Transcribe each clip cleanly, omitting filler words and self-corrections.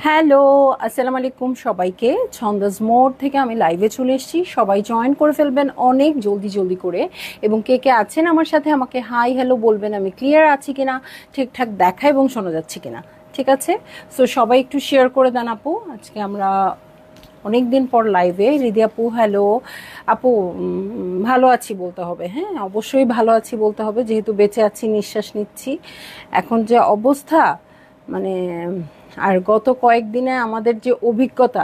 Hello, আসসালামু আলাইকুম সবাইকে। ছন্দাস মোড থেকে আমি লাইভে চলে এসেছি। সবাই জয়েন করে ফেলবেন অনেক জলদি জলদি করে, এবং কে কে আছেন আমার সাথে আমাকে হাই হ্যালো বলবেন, আমি ক্লিয়ার আছি কিনা, ঠিকঠাক দেখা এবং শোনা যাচ্ছে কিনা। ঠিক আছে, সো সবাই একটু শেয়ার করে দেন আপু। আজকে আমরা অনেক দিন পর লাইভে। রিদি আপু হ্যালো। আপু ভালো আছি বলতে হবে, হ্যাঁ অবশ্যই ভালো আছি বলতে হবে, যেহেতু বেঁচে আছি, নিঃশ্বাস নিচ্ছি। এখন যে অবস্থা, মানে আর গত কয়েকদিনে আমাদের যে অভিজ্ঞতা,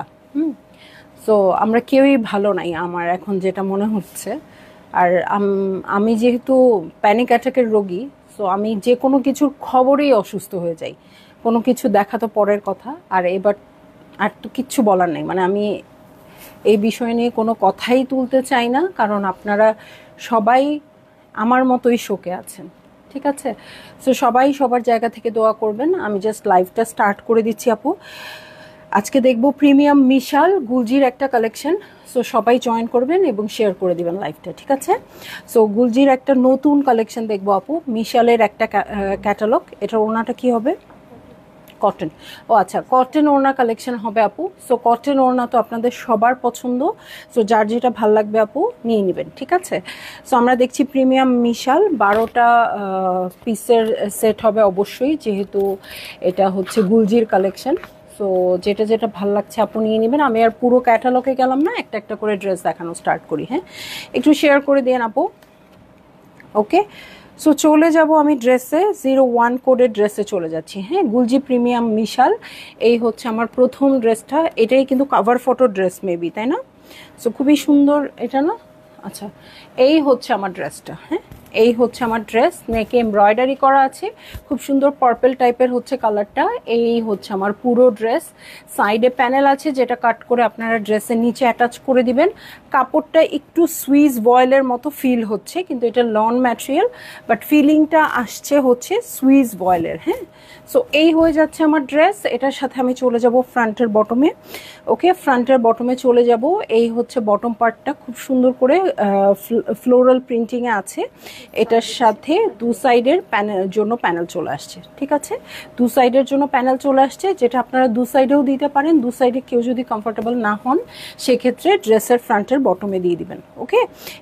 সো আমরা কেউই ভালো নাই আমার এখন যেটা মনে হচ্ছে। আর আমি যেহেতু প্যানিক অ্যাটাকের রোগী, সো আমি যে কোনো কিছুর খবরেই অসুস্থ হয়ে যাই। কোনো কিছু দেখা তো পরের কথা, আর এবার আর তো কিচ্ছু বলার নেই। মানে আমি এই বিষয় নিয়ে কোনো কথাই তুলতে চাই না, কারণ আপনারা সবাই আমার মতোই শোকে আছেন। ঠিক আছে, সো সবাই সবার জায়গা থেকে দোয়া করবেন। আমি জাস্ট লাইভটা স্টার্ট করে দিচ্ছি আপু। আজকে দেখবো প্রিমিয়াম মিশাল গুলজির একটা কালেকশন। সো সবাই জয়েন করবেন এবং শেয়ার করে দিবেন লাইভটা, ঠিক আছে? সো গুলজির একটা নতুন কালেকশন দেখবো আপু, মিশালের একটা ক্যাটালগ। এটার ওড়নাটা কি হবে? কটন। ও আচ্ছা, কটন ওড়না কালেকশন হবে আপু। সো কটন ওড়না তো আপনাদের সবার পছন্দ, সো যার যেটা ভাল লাগবে আপু নিয়ে নেবেন, ঠিক আছে? সো আমরা দেখছি প্রিমিয়াম মিশাল 12টা পিসের সেট হবে অবশ্যই, যেহেতু এটা হচ্ছে গুলজির কালেকশন। সো যেটা যেটা ভাল লাগছে আপু নিয়ে নেবেন। আমি আর পুরো ক্যাটালগে গেলাম না, একটা একটা করে ড্রেস দেখানো স্টার্ট করি। হ্যাঁ, একটু শেয়ার করে দিন আপু। ওকে, সো চলে যাব আমি ড্রেসে, 01 কোডের ড্রেসে চলে যাচ্ছি। হ্যাঁ, গুলজি প্রিমিয়াম মিশাল, এই হচ্ছে আমার প্রথম ড্রেসটা। এটাই কিন্তু কাভার ফটো ড্রেস মেবি, তাই না? সো খুবই সুন্দর এটা না? আচ্ছা, এই হচ্ছে আমার ড্রেসটা। হ্যাঁ, এই হচ্ছে আমার ড্রেস, নেকে এমব্রয়ডারি করা আছে, খুব সুন্দর পার্পল টাইপের হচ্ছে কালারটা। এই হচ্ছে আমার পুরো ড্রেস। সাইডে প্যানেল আছে যেটা কাট করে আপনারা ড্রেসের নিচে অ্যাটাচ করে দিবেন। কাপড়টা একটু সুইস ভয়েলের মতো ফিল হচ্ছে, কিন্তু এটা লন ম্যাটেরিয়াল, বাট ফিলিংটা আসছে হচ্ছে সুইস ভয়েলের। হ্যাঁ, সো এই হয়ে যাচ্ছে আমার ড্রেস। এটার সাথে আমি চলে যাব ফ্রন্টের বটমে। ওকে, ফ্রন্টের বটমে চলে যাব। এই হচ্ছে বটম পার্টটা, খুব সুন্দর করে ফ্লোরাল প্রিন্টিংয়ে আছে। এটার সাথে দু সাইডের জন্য প্যানেল চলে আসছে, ঠিক আছে? দু সাইডের জন্য প্যানেল চলে আসছে, যেটা আপনারা দু সাইডেও দিতে পারেন। দু সাইডে কেউ যদি কমফোর্টেবল না হন, সেক্ষেত্রে ড্রেসের ফ্রন্টের বটমে দিয়ে দিবেন। ওকে,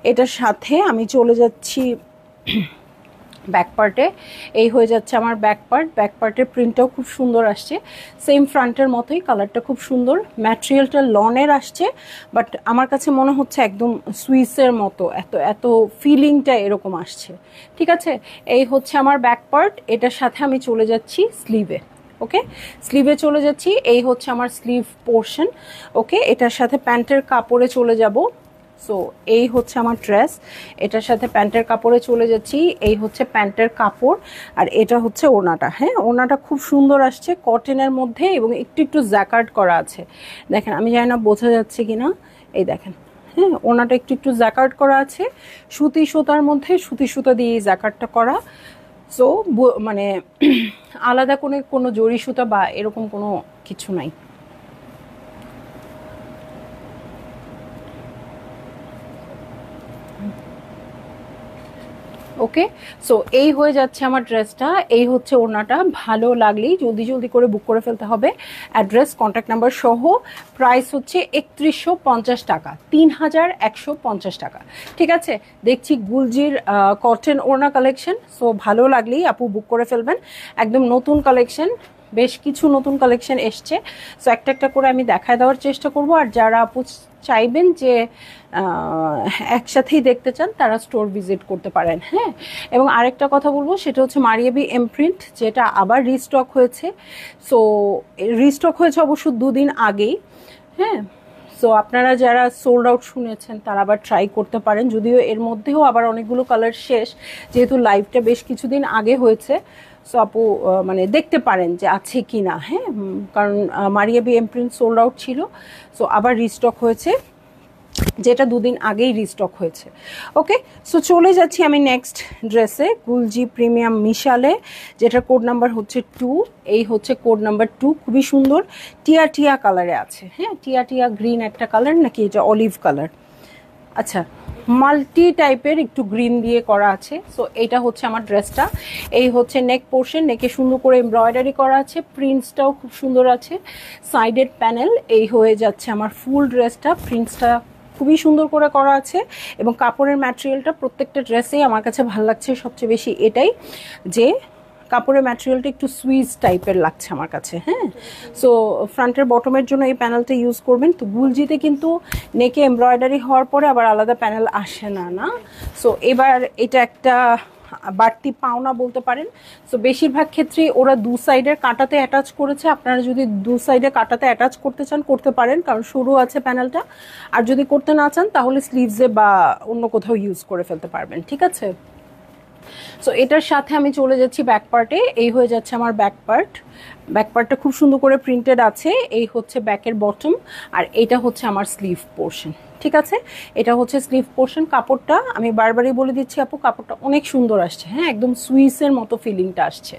এটার সাথে আমি চলে যাচ্ছি ব্যাক পার্টে। এই হয়ে যাচ্ছে আমার ব্যাক পার্ট। ব্যাক পার্টের প্রিন্টটাও খুব সুন্দর আসছে, সেম ফ্রন্টের মতোই। কালারটা খুব সুন্দর, ম্যাটেরিয়ালটা লনের আসছে, বাট আমার কাছে মনে হচ্ছে একদম সুইসের মতো, এত এত ফিলিংটা এরকম আসছে। ঠিক আছে, এই হচ্ছে আমার ব্যাক পার্ট। এটার সাথে আমি চলে যাচ্ছি স্লিভে। ওকে, স্লিভে চলে যাচ্ছি। এই হচ্ছে আমার স্লিভ পোর্শন। ওকে, এটার সাথে প্যান্টের কাপড়ে চলে যাব। সো এই হচ্ছে আমার ড্রেস, এটার সাথে প্যান্টের কাপড়ে চলে যাচ্ছি। এই হচ্ছে প্যান্টের কাপড়, আর এটা হচ্ছে ওড়নাটা। হ্যাঁ, ওড়নাটা খুব সুন্দর আসছে কটনের মধ্যে, এবং একটু একটু জ্যাকার্ড করা আছে। দেখেন, আমি জানি না বোঝা যাচ্ছে কিনা, এই দেখেন। হ্যাঁ, ওড়নাটা একটু একটু জ্যাকার্ড করা আছে, সুতি সুতার মধ্যে, সুতি সুতা দিয়ে এই জ্যাকার্ডটা করা। সো মানে আলাদা কোনো জরি সুতা বা এরকম কোনো কিছু নাই। ওকে, সো এই হয়ে যাচ্ছে আমার ড্রেসটা। এই হচ্ছে ওড়নাটা। ভালো লাগলেই জলদি জলদি করে বুক করে ফেলতে হবে। অ্যাড্রেস, কন্ট্যাক্ট নাম্বার সহ। প্রাইস হচ্ছে 3150 টাকা, 3150 টাকা। ঠিক আছে, দেখছি গুলজির কটন ওড়না কালেকশন। সো ভালো লাগলেই আপু বুক করে ফেলবেন, একদম নতুন কালেকশন। বেশ কিছু নতুন কালেকশন এসছে, সো একটা একটা করে আমি দেখায় দেওয়ার চেষ্টা করব। আর যারা আপু চাইবেন যে একসাথেই দেখতে চান তারা স্টোর ভিজিট করতে পারেন। হ্যাঁ, এবং আরেকটা কথা বলবো সেটা হচ্ছে মারিয়াবি এমপ্রিন্ট, যেটা আবার রিস্টক হয়েছে। সো রিস্টক হয়েছে অবশ্য 2 দিন আগেই। হ্যাঁ, সো আপনারা যারা সোল্ড আউট শুনেছেন তারা আবার ট্রাই করতে পারেন, যদিও এর মধ্যেও আবার অনেকগুলো কালার শেষ, যেহেতু লাইভটা বেশ কিছুদিন আগে হয়েছে। সো আপু মানে দেখতে পারেন যে আছে কি না। হ্যাঁ, কারণ মারিয়াবি এমপ্রিন্ট সোল্ড আউট ছিল, সো আবার রিস্টক হয়েছে, যেটা 2 দিন আগেই রিস্টক হয়েছে। ওকে, সো চলে যাচ্ছি আমি নেক্সট ড্রেসে, গুলজি প্রিমিয়াম মিশালে, যেটার কোড নাম্বার হচ্ছে 2। এই হচ্ছে কোড নাম্বার 2, খুবই সুন্দর টিয়া টিয়া কালারে আছে। হ্যাঁ, টিয়া টিয়া গ্রিন একটা কালার, নাকি এটা অলিভ কালার? আচ্ছা, মাল্টি টাইপের একটু গ্রিন দিয়ে করা আছে। সো এইটা হচ্ছে আমার ড্রেসটা। এই হচ্ছে নেক পোর্শন, নেকে সুন্দর করে এমব্রয়ডারি করা আছে, প্রিন্টসটাও খুব সুন্দর আছে, সাইডের প্যানেল। এই হয়ে যাচ্ছে আমার ফুল ড্রেসটা, প্রিন্টসটা খুবই সুন্দর করে করা আছে। এবং কাপড়ের ম্যাটেরিয়ালটা প্রত্যেকটা ড্রেসেই আমার কাছে ভালো লাগছে সবচেয়ে বেশি এটাই, যে কাপড়ের ম্যাটেরিয়ালটা একটু সুইস টাইপের লাগছে আমার কাছে। হ্যাঁ, সো ফ্রন্টের বটমের জন্য এই প্যানেলটা ইউজ করবেন। তো গুলজিতে কিন্তু নেকে এমব্রয়ডারি হওয়ার পরে আবার আলাদা প্যানেল আসে না, না? সো এবার এটা একটা বাড়তি পাওনা বলতে পারেন। সো বেশিরভাগ ক্ষেত্রেই ওরা 2 সাইডের কাঁটাতে অ্যাটাচ করেছে, আপনারা যদি 2 সাইডে কাঁটাতে অ্যাটাচ করতে চান করতে পারেন, কারণ সরু আছে প্যানেলটা। আর যদি করতে না চান তাহলে স্লিভসে বা অন্য কোথাও ইউজ করে ফেলতে পারবেন, ঠিক আছে? সো এটার সাথে আমি চলে যাচ্ছি ব্যাক পার্টে। এই হয়ে যাচ্ছে আমার ব্যাক পার্ট, ব্যাক পার্টটা খুব সুন্দর করে প্রিন্টেড আছে। এই হচ্ছে ব্যাকের বটম, আর এটা হচ্ছে আমার স্লিভ পোর্শন, ঠিক আছে? এটা হচ্ছে স্লিভ পোর্শন। কাপড়টা আমি বারবারই বলে দিচ্ছি আপু, কাপড়টা অনেক সুন্দর আসছে। হ্যাঁ, একদম সুইসের মতো ফিলিংটা আসছে।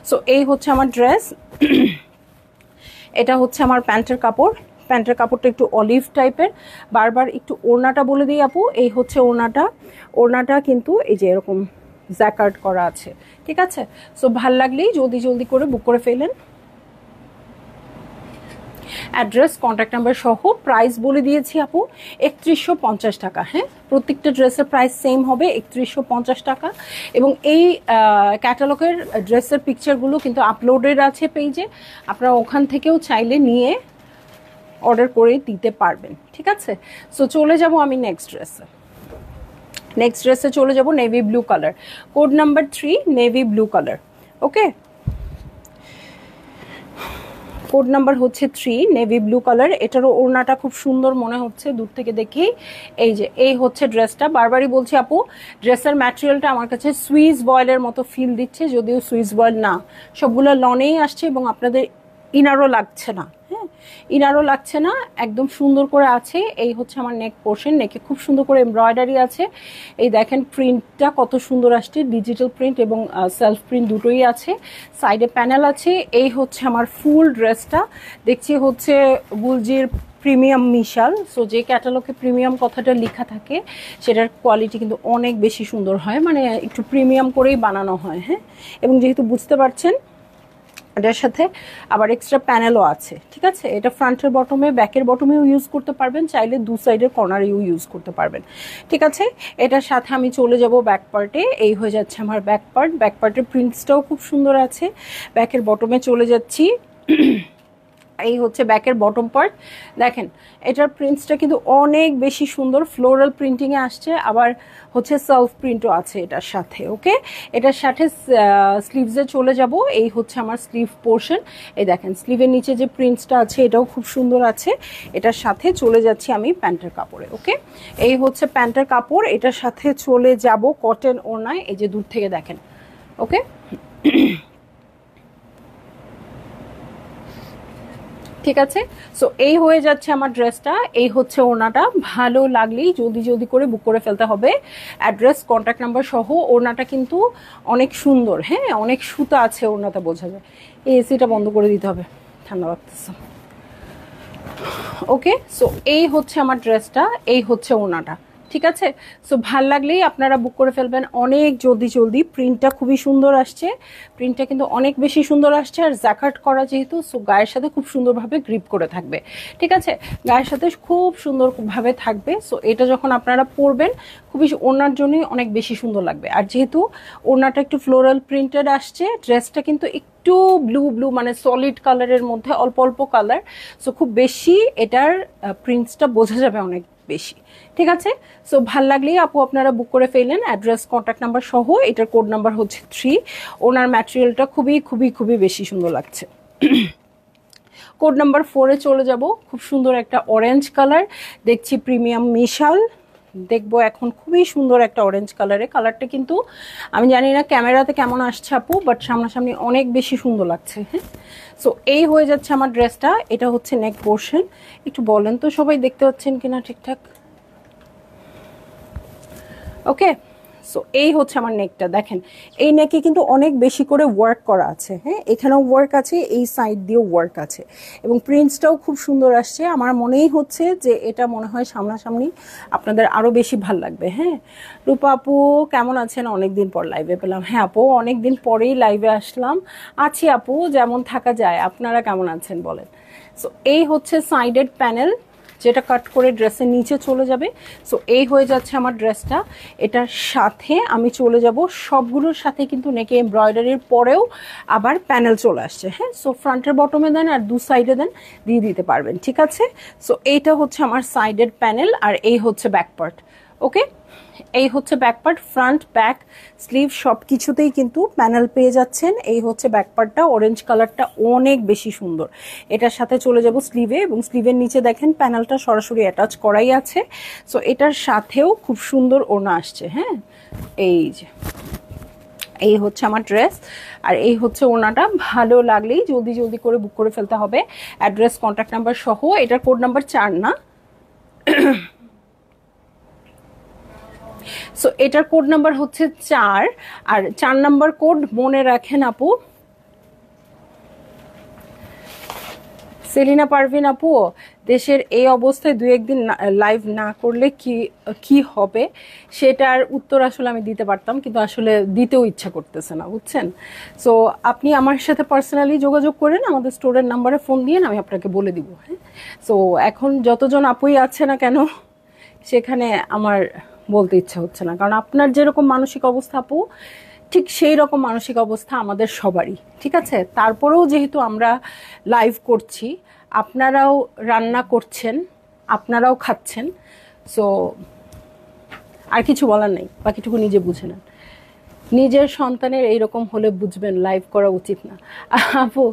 সো এই হচ্ছে আমার ড্রেস। এটা হচ্ছে আমার প্যান্টের কাপড়, প্যান্টের কাপড়টা একটু অলিভ টাইপের। বারবার একটু ওড়নাটা বলে দিই আপু, এই হচ্ছে ওড়নাটা। ওড়নাটা কিন্তু এই যে এরকম জ্যাকার্ড করা আছে, ঠিক আছে? সো ভাল লাগলেই জলদি জলদি করে বুক করে ফেলেন। অ্যাড্রেস, কন্ট্যাক্ট নাম্বার সহ প্রাইস বলে দিয়েছি আপু, 3150 টাকা। হ্যাঁ, প্রত্যেকটা ড্রেসের প্রাইস সেম হবে, 3150 টাকা। এবং এই ক্যাটালগের ড্রেসের পিকচারগুলো কিন্তু আপলোডেড আছে পেজে, আপনারা ওখান থেকেও চাইলে নিয়ে অর্ডার করে দিতে পারবেন, ঠিক আছে? সো চলে যাব আমি নেক্সট ড্রেসে। নেক্সট ড্রেসে চলে যাব navy blue colour, code number 3, navy blue colour. Okay, code number হচ্ছে 3, নেভি ব্লু কালার। এটারও ওড়নাটা খুব সুন্দর মনে হচ্ছে দূর থেকে দেখেই। এই যে এই হচ্ছে ড্রেসটা। বারবারই বলছি আপু, ড্রেসের ম্যাটেরিয়ালটা আমার কাছে সুইস বয়েলের মতো ফিল দিচ্ছে, যদিও সুইস বয়েল না, সবগুলো লনেই আসছে এবং আপনাদের ইনারও লাগছে না। হ্যাঁ, ইনারও লাগছে না, একদম সুন্দর করে আছে। এই হচ্ছে আমার নেক পোর্শন, নেকে খুব সুন্দর করে এমব্রয়ডারি আছে। এই দেখেন প্রিন্টটা কত সুন্দর আসছে, ডিজিটাল প্রিন্ট এবং সেলফ প্রিন্ট দুটোই আছে। সাইডে প্যানেল আছে। এই হচ্ছে আমার ফুল ড্রেসটা। দেখছি হচ্ছে গুলজির প্রিমিয়াম মিশাল। সো যে ক্যাটালগে প্রিমিয়াম কথাটা লেখা থাকে সেটার কোয়ালিটি কিন্তু অনেক বেশি সুন্দর হয়, মানে একটু প্রিমিয়াম করেই বানানো হয়। হ্যাঁ, এবং যেহেতু বুঝতে পারছেন এটার সাথে আবার এক্সট্রা প্যানেলও আছে, ঠিক আছে? এটা ফ্রন্টের বটমে, ব্যাকের বটমেও ইউজ করতে পারবেন, চাইলে 2 সাইডের কর্নারেও ইউজ করতে পারবেন, ঠিক আছে? এটার সাথে আমি চলে যাব ব্যাক পার্টে। এই হয়ে যাচ্ছে আমার ব্যাক পার্ট। ব্যাক পার্টের প্রিন্টসটাও খুব সুন্দর আছে। ব্যাকের বটমে চলে যাচ্ছি। এই হচ্ছে ব্যাকের বটম পার্ট। দেখেন এটার প্রিন্টসটা কিন্তু অনেক বেশি সুন্দর, ফ্লোরাল প্রিন্টিংয়ে আসছে, আবার হচ্ছে সেলফ প্রিন্টও আছে এটার সাথে। ওকে, এটার সাথে স্লিভসে চলে যাব। এই হচ্ছে আমার স্লিভ পোর্শন। এই দেখেন স্লিভের নিচে যে প্রিন্টসটা আছে এটাও খুব সুন্দর আছে। এটার সাথে চলে যাচ্ছি আমি প্যান্টের কাপড়ে। ওকে, এই হচ্ছে প্যান্টের কাপড়। এটার সাথে চলে যাব কটন ওড়নায়, এই যে দূর থেকে দেখেন। ওকে, ঠিক আছে? সো এই হয়ে যাচ্ছে আমার ড্রেসটা। এই হচ্ছে ওড়নাটা। ভালো লাগলেই জলদি জলদি করে বুক করে ফেলতে হবে। অ্যাড্রেস, কন্ট্যাক্ট নাম্বার সহ। ওড়নাটা কিন্তু অনেক সুন্দর। হ্যাঁ, অনেক সুতা আছে ওড়নাটা, বোঝা যায়। এই এসিটা বন্ধ করে দিতে হবে, ঠান্ডা লাগতেছে। ওকে, সো এই হচ্ছে আমার ড্রেসটা, এই হচ্ছে ওড়নাটা। ঠিক আছে। সো ভাল লাগলেই আপনারা বুক করে ফেলবেন অনেক জলদি জলদি। প্রিন্টটা খুবই সুন্দর আসছে, প্রিন্টটা কিন্তু অনেক বেশি সুন্দর আসছে। আর জ্যাকার্ট করা যেহেতু, সো গায়ের সাথে খুব সুন্দরভাবে গ্রিপ করে থাকবে। ঠিক আছে, গায়ের সাথে খুব সুন্দরভাবে থাকবে। সো এটা যখন আপনারা পরবেন খুবই ওড়নার জন্যই অনেক বেশি সুন্দর লাগবে। আর যেহেতু ওড়নাটা একটু ফ্লোরাল প্রিন্টেড আসছে, ড্রেসটা কিন্তু একটু ব্লু ব্লু মানে সলিড কালারের মধ্যে অল্প অল্প কালার। সো খুব বেশি এটার প্রিন্টসটা বোঝা যাবে অনেক বেশি। ঠিক আছে, সো ভাল লাগলেই আপু আপনারা বুক করে ফেললেন, অ্যাড্রেস কন্ট্যাক্ট নাম্বার সহ। এটার কোড নাম্বার হচ্ছে 3। ওনার ম্যাটেরিয়ালটা খুবই খুবই খুবই বেশি সুন্দর লাগছে। কোড নাম্বার 4-এ চলে যাব। খুব সুন্দর একটা অরেঞ্জ কালার দেখছি, প্রিমিয়াম মিশাল দেখবো এখন। খুবই সুন্দর একটা অরেঞ্জ কালারে, কালারটা কিন্তু আমি জানি না ক্যামেরাতে কেমন আসছে আপু, বাট সামনাসামনি অনেক বেশি সুন্দর লাগছে। হ্যাঁ, সো এই হয়ে যাচ্ছে আমার ড্রেসটা। এটা হচ্ছে নেক পোর্শন। একটু বলেন তো সবাই দেখতে পাচ্ছেন কিনা ঠিকঠাক? ওকে, সো এই হচ্ছে আমার নেকটা। দেখেন এই নেকে কিন্তু অনেক বেশি করে ওয়ার্ক করা আছে। হ্যাঁ, এখানেও ওয়ার্ক আছে, এই সাইড দিয়েও ওয়ার্ক আছে, এবং প্রিন্টসটাও খুব সুন্দর আসছে। আমার মনেই হচ্ছে যে এটা মনে হয় সামনাসামনি আপনাদের আরও বেশি ভাল লাগবে। হ্যাঁ, রূপা আপু কেমন আছেন? অনেকদিন পর লাইভে পেলাম। হ্যাঁ আপু, অনেকদিন পরেই লাইভে আসলাম। আছি আপু, যেমন থাকা যায়। আপনারা কেমন আছেন বলেন? সো এই হচ্ছে সাইডেড প্যানেল, যেটা কাট করে ড্রেসের নিচে চলে যাবে। সো এই হয়ে যাচ্ছে আমার ড্রেসটা। এটার সাথে আমি চলে যাব, সবগুলোর সাথে কিন্তু নেকে এমব্রয়ডারির পরেও আবার প্যানেল চলে আসছে। হ্যাঁ, সো ফ্রন্টের বটমে দেন আর দু সাইডে দেন, দিয়ে দিতে পারবেন। ঠিক আছে, সো এইটা হচ্ছে আমার সাইডের প্যানেল, আর এই হচ্ছে ব্যাক পার্ট। ওকে, এই হচ্ছে back part. Front back sleeve সব কিছুতেই কিন্তু প্যানেল পেয়ে যাচ্ছেন। এই হচ্ছে ব্যাক পার্টটা, অরেঞ্জ কালারটা অনেক বেশি সুন্দর। এটার সাথে চলে যাব স্লিভে, এবং স্লিভের নিচে দেখেন প্যানেলটা সরাসরি অ্যাটাচ করাই আছে। সো এটার সাথেও খুব সুন্দর ওড়না আসছে। হ্যাঁ, এই যে এই হচ্ছে আমার ড্রেস, আর এই হচ্ছে ওড়নাটা। ভালো লাগলেই জলদি জলদি করে বুক করে ফেলতে হবে, অ্যাড্রেস কন্ট্যাক্ট নাম্বার সহ। এটার কোড নাম্বার 4 না? সো এটার কোড নাম্বার হচ্ছে 4, আর 4 নাম্বার কোড মনে রাখেন আপু। সেলিনা পারভিন আপু, দেশের এই অবস্থায় 2-1 দিন লাইভ না করলে কি হবে, সেটার উত্তর আসলে আমি দিতে পারতাম, কিন্তু আসলে দিতেও ইচ্ছা করতেছে না, বুঝছেন। সো আপনি আমার সাথে পার্সোনালি যোগাযোগ করেন, আমাদের স্টোরের নাম্বারে ফোন দিয়ে আমি আপনাকে বলে দিব। হ্যাঁ, সো এখন যতজন আপুই আছে না কেন, সেখানে আমার বলতে ইচ্ছা হচ্ছে না, কারণ আপনার যেরকম মানসিক অবস্থা আপু, ঠিক সেই রকম মানসিক অবস্থা আমাদের সবারই। ঠিক আছে, তারপরেও যেহেতু আমরা লাইভ করছি, আপনারাও রান্না করছেন, আপনারাও খাচ্ছেন, সো আর কিছু বলার নেই, বাকিটুকু নিজে বুঝে নেন। নিজের সন্তানের এইরকম হলে বুঝবেন লাইভ করা উচিত না। আপু,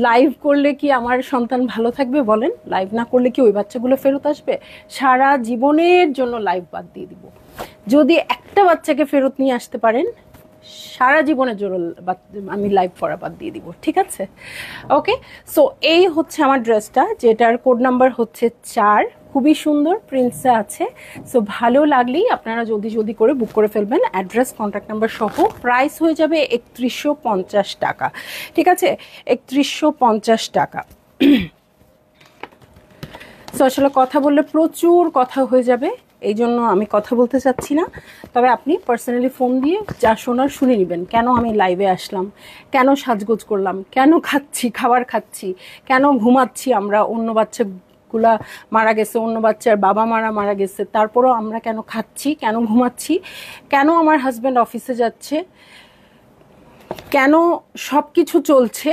লাইভ করলে কি আমার সন্তান ভালো থাকবে বলেন? লাইভ না করলে কি ওই বাচ্চাগুলো ফেরত আসবে? সারা জীবনের জন্য লাইভ বাদ দিয়ে দিব। যদি একটা বাচ্চাকে ফেরত নিয়ে আসতে পারেন, সারা জীবনের জন্য আমি লাইভ করা বাদ দিয়ে দিব। ঠিক আছে, ওকে। সো এই হচ্ছে আমার ড্রেসটা, যেটার কোড নাম্বার হচ্ছে 4। খুবই সুন্দর প্রিন্টসে আছে। সো ভালো লাগলেই আপনারা জলদি জলদি করে বুক করে ফেলবেন, অ্যাড্রেস কন্ট্যাক্ট নাম্বার সহ। প্রাইস হয়ে যাবে 3150 টাকা। ঠিক আছে, 3150 টাকা। সো আসলে কথা বললে প্রচুর কথা হয়ে যাবে, এই জন্য আমি কথা বলতে চাচ্ছি না। তবে আপনি পার্সোনালি ফোন দিয়ে যা শোনার শুনে নেবেন। কেন আমি লাইভে আসলাম, কেন সাজগোজ করলাম, কেন খাবার খাচ্ছি, কেন ঘুমাচ্ছি আমরা, অন্য বাচ্চাগুলা মারা গেছে, অন্য বাচ্চার বাবা মারা মারা গেছে, তারপরও আমরা কেন খাচ্ছি, কেন ঘুমাচ্ছি, কেন আমার হাজব্যান্ড অফিসে যাচ্ছে, কেন সব কিছু চলছে,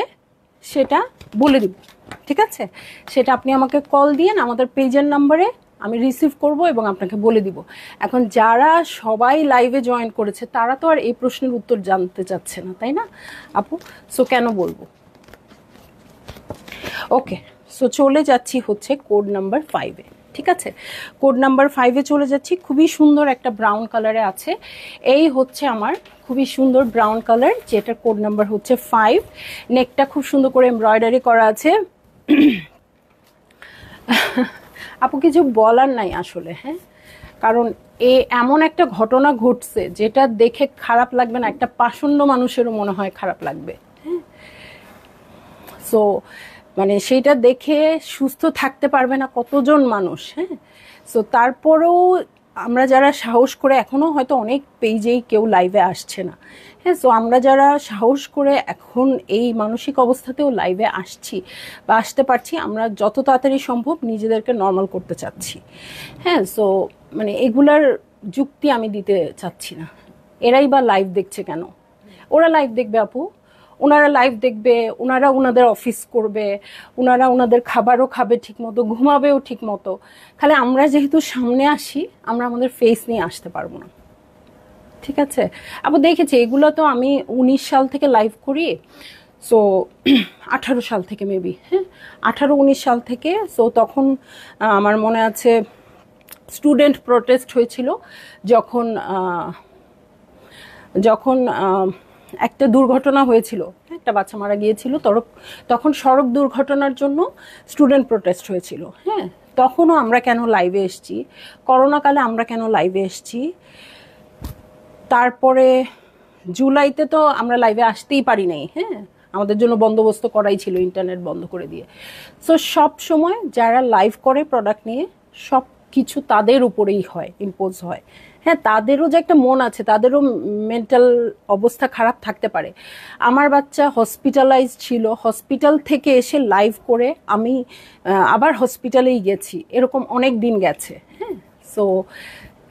সেটা বলে দিব। ঠিক আছে, সেটা আপনি আমাকে কল দিয়েন আমাদের পেজের নাম্বারে, আমি রিসিভ করব এবং আপনাকে বলে দিব। এখন যারা সবাই লাইভে জয়েন করেছে, তারা তো আর এই প্রশ্নের উত্তর জানতে চাচ্ছে না, তাই না আপু? সো কেন বলবো? ওকে, সো চলে যাচ্ছি হচ্ছে কোড নাম্বার 5-এ। ঠিক আছে, কোড নাম্বার 5-এ চলে যাচ্ছি। খুবই সুন্দর একটা ব্রাউন কালারে আছে। এই হচ্ছে আমার খুবই সুন্দর ব্রাউন কালার, যেটার কোড নাম্বার হচ্ছে 5। নেকটা খুব সুন্দর করে এমব্রয়ডারি করা আছে। আপু কিছু বলার নাই আসলে। হ্যাঁ, কারণ এমন একটা ঘটনা ঘটছে যেটা দেখে খারাপ লাগবে না, একটা পাষণ্ড মানুষেরও মনে হয় খারাপ লাগবে। হ্যাঁ, সো মানে সেইটা দেখে সুস্থ থাকতে পারবে না কতজন মানুষ। হ্যাঁ, সো তারপরেও আমরা যারা সাহস করে, এখনও হয়তো অনেক পেজেই কেউ লাইভে আসছে না, হ্যাঁ, সো আমরা যারা সাহস করে এখন এই মানসিক অবস্থাতেও লাইভে আসছি বা আসতে পারছি, আমরা যত তাড়াতাড়ি সম্ভব নিজেদেরকে নর্মাল করতে চাচ্ছি। হ্যাঁ, সো মানে এগুলার যুক্তি আমি দিতে চাচ্ছি না। এরাই বা লাইভ দেখছে কেন? ওরা লাইভ দেখবে আপু, ওনারা লাইভ দেখবে, ওনারা ওনাদের অফিস করবে, ওনারা ওনাদের খাবারও খাবে ঠিক মতো, ঘুমাবেও ঠিক মতো। খালি আমরা যেহেতু সামনে আসি, আমরা আমাদের ফেস নিয়ে আসতে পারবো না। ঠিক আছে আপু, দেখেছি এগুলো তো আমি 19 সাল থেকে লাইভ করি, সো 18 সাল থেকে মেবি, হ্যাঁ 18-19 সাল থেকে। সো তখন আমার মনে আছে স্টুডেন্ট প্রোটেস্ট হয়েছিল যখন যখন একটা দুর্ঘটনা হয়েছিল, একটা বাচ্চা মারা গিয়েছিল, তখন সড়ক দুর্ঘটনার জন্য স্টুডেন্ট প্রোটেস্ট হয়েছিল। হ্যাঁ, তখনও আমরা কেন লাইভে এসেছি, করোনাকালে আমরা কেন লাইভে এসেছি, তারপরে জুলাইতে তো আমরা লাইভে আসতেই পারি নাই, হ্যাঁ আমাদের জন্য বন্দোবস্ত করাই ছিল ইন্টারনেট বন্ধ করে দিয়ে। সো সব সময় যারা লাইভ করে প্রোডাক্ট নিয়ে, সব কিছু তাদের উপরেই হয়, ইম্পোজ হয়। হ্যাঁ, তাদেরও যে একটা মন আছে, তাদেরও মেন্টাল অবস্থা খারাপ থাকতে পারে। আমার বাচ্চা হসপিটালাইজড ছিল, হসপিটাল থেকে এসে লাইভ করে আমি আবার হসপিটালেই গেছি, এরকম অনেক দিন গেছে। হ্যাঁ, সো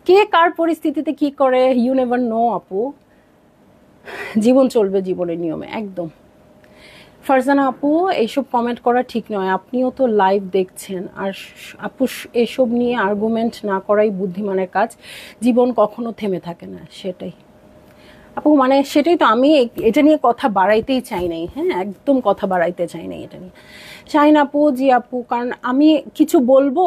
কে কার পরিস্থিতিতে কি করে, ইউ নেভার নো আপু। জীবন চলবে জীবনের নিয়মে একদম। ফারজানা আপু, এইসব কমেন্ট করা ঠিক নয়, আপনিও তো লাইভ দেখছেন। আর আপু, এসব নিয়ে আর্গুমেন্ট না করাই বুদ্ধিমানের কাজ, জীবন কখনো থেমে থাকে না। সেটাই আপু, মানে সেটাই তো, আমি এটা নিয়ে কথা বাড়াইতেই চাই নাই। হ্যাঁ, একদম কথা বাড়াইতে চাই নাই এটা নিয়ে। চাই না আপু, জি আপু, কারণ আমি কিছু বলবো,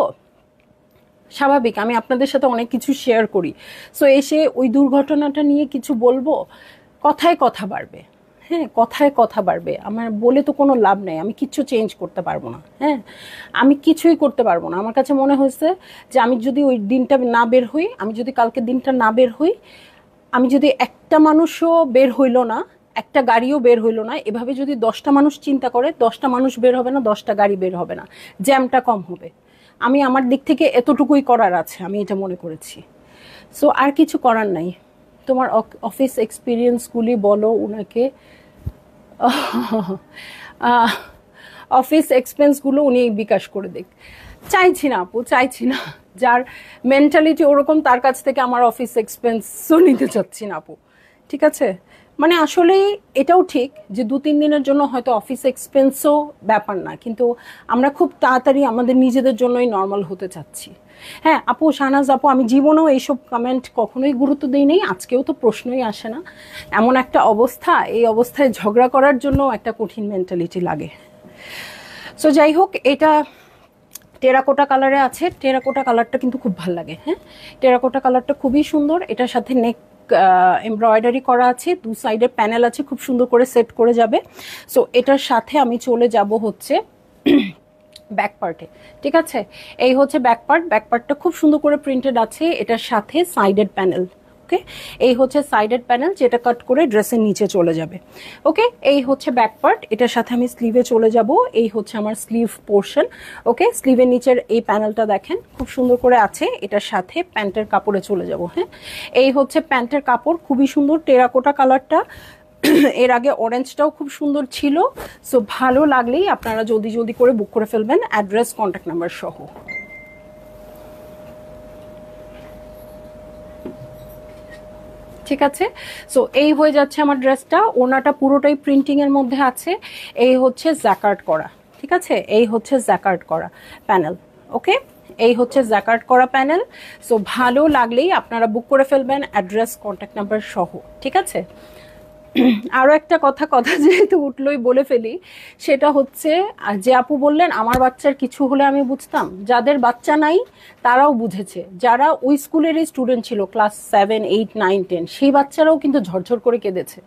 স্বাভাবিক, আমি আপনাদের সাথে অনেক কিছু শেয়ার করি, সো এসে ওই দুর্ঘটনাটা নিয়ে কিছু বলবো, কথায় কথা বাড়বে। হ্যাঁ, কথায় কথা বাড়বে, আমার বলে তো কোনো লাভ নেই, আমি কিচ্ছু চেঞ্জ করতে পারবো না। হ্যাঁ, আমি কিছুই করতে পারবো না। আমার কাছে মনে হয়েছে যে আমি যদি ওই দিনটা না বের হই, আমি যদি কালকে দিনটা না বের হই, আমি যদি একটা মানুষও বের হইল না, একটা গাড়িও বের হইলো না, এভাবে যদি 10টা মানুষ চিন্তা করে, 10টা মানুষ বের হবে না, 10টা গাড়ি বের হবে না, জ্যামটা কম হবে। আমি আমার দিক থেকে এতটুকুই করার আছে, আমি এটা মনে করেছি। সো আর কিছু করার নাই। তোমার অফিস এক্সপিরিয়েন্সগুলি বলো উনাকে। অফিস এক্সপেন্সগুলো উনি বিকাশ করে দেখ। চাইছি না আপু, চাইছি না। যার মেন্টালিটি ওরকম, তার কাছ থেকে আমার অফিস এক্সপেন্সও নিতে চাচ্ছি না আপু। ঠিক আছে, মানে আসলে এটাও ঠিক যে 2-3 দিনের জন্য হয়তো অফিস এক্সপেন্সও ব্যাপার না, কিন্তু আমরা খুব তাড়াতাড়ি আমাদের নিজেদের জন্যই নর্মাল হতে চাচ্ছি। হ্যাঁ আপু, শাহনাজ আপু, আমি জীবনেও এইসব কমেন্ট কখনোই গুরুত্ব দিই নেই, আজকেও তো প্রশ্নই আসে না। এমন একটা অবস্থা, এই অবস্থায় ঝগড়া করার জন্য একটা কঠিন মেন্টালিটি লাগে। সো যাই হোক, এটা টেরাকোটা কালারে আছে, টেরাকোটা কালারটা কিন্তু খুব ভালো লাগে। হ্যাঁ, টেরাকোটা কালারটা খুবই সুন্দর। এটার সাথে নেক এমব্রয়ডারি করা আছে, 2 সাইডে প্যানেল আছে, খুব সুন্দর করে সেট করে যাবে। সো এটার সাথে আমি চলে যাব হচ্ছে ব্যাক পার্টে। ঠিক আছে, এই হচ্ছে ব্যাক পার্ট। ব্যাক পার্টটা খুব সুন্দর করে প্রিন্টেড আছে, এটার সাথে সাইডেড প্যানেল। ওকে, এই হচ্ছে সাইডেড প্যানেল, যেটা কাট করে ড্রেসের নিচে চলে যাবে। ওকে, এই হচ্ছে ব্যাক পার্ট। এটার সাথে আমি স্লিভে চলে যাব। এই হচ্ছে আমার স্লিভ পোর্শন। ওকে, স্লিভের নিচের এই প্যানেলটা দেখেন খুব সুন্দর করে আছে, এটার সাথে প্যান্টের কাপড়ে চলে যাব। হ্যাঁ, এই হচ্ছে প্যান্টের কাপড়, খুবই সুন্দর টেরাকোটা কালারটা। এর আগে অরেঞ্জটাও খুব সুন্দর ছিল। সো ভালো লাগলেই আপনারা জলদি জলদি করে বুক করে ফেলবেন, অ্যাড্রেস, কন্ট্যাক্ট নাম্বার সহ। ঠিক আছে, সো এই হয়ে যাচ্ছে আমার ড্রেসটা। ওনাটা পুরোটাই প্রিন্টিং এর মধ্যে আছে। এই হচ্ছে জ্যাকার্ড করা। ঠিক আছে, এই হচ্ছে জ্যাকার্ড করা প্যানেল। ওকে, এই হচ্ছে জ্যাকার্ড করা প্যানেল। সো ভালো লাগলেই আপনারা বুক করে ফেলবেন, অ্যাড্রেস, কন্ট্যাক্ট নাম্বার সহ। ঠিক আছে, আরও একটা কথা যেহেতু উঠলোই বলে ফেলি, সেটা হচ্ছে যে আপু বললেন আমার বাচ্চার কিছু হলে আমি বুঝতাম, যাদের বাচ্চা নাই তারাও বুঝেছে, যারা ওই স্কুলেরই স্টুডেন্ট ছিল ক্লাস 7, 8, 9, 10, সেই বাচ্চারাও কিন্তু ঝরঝর করে কেঁদেছে।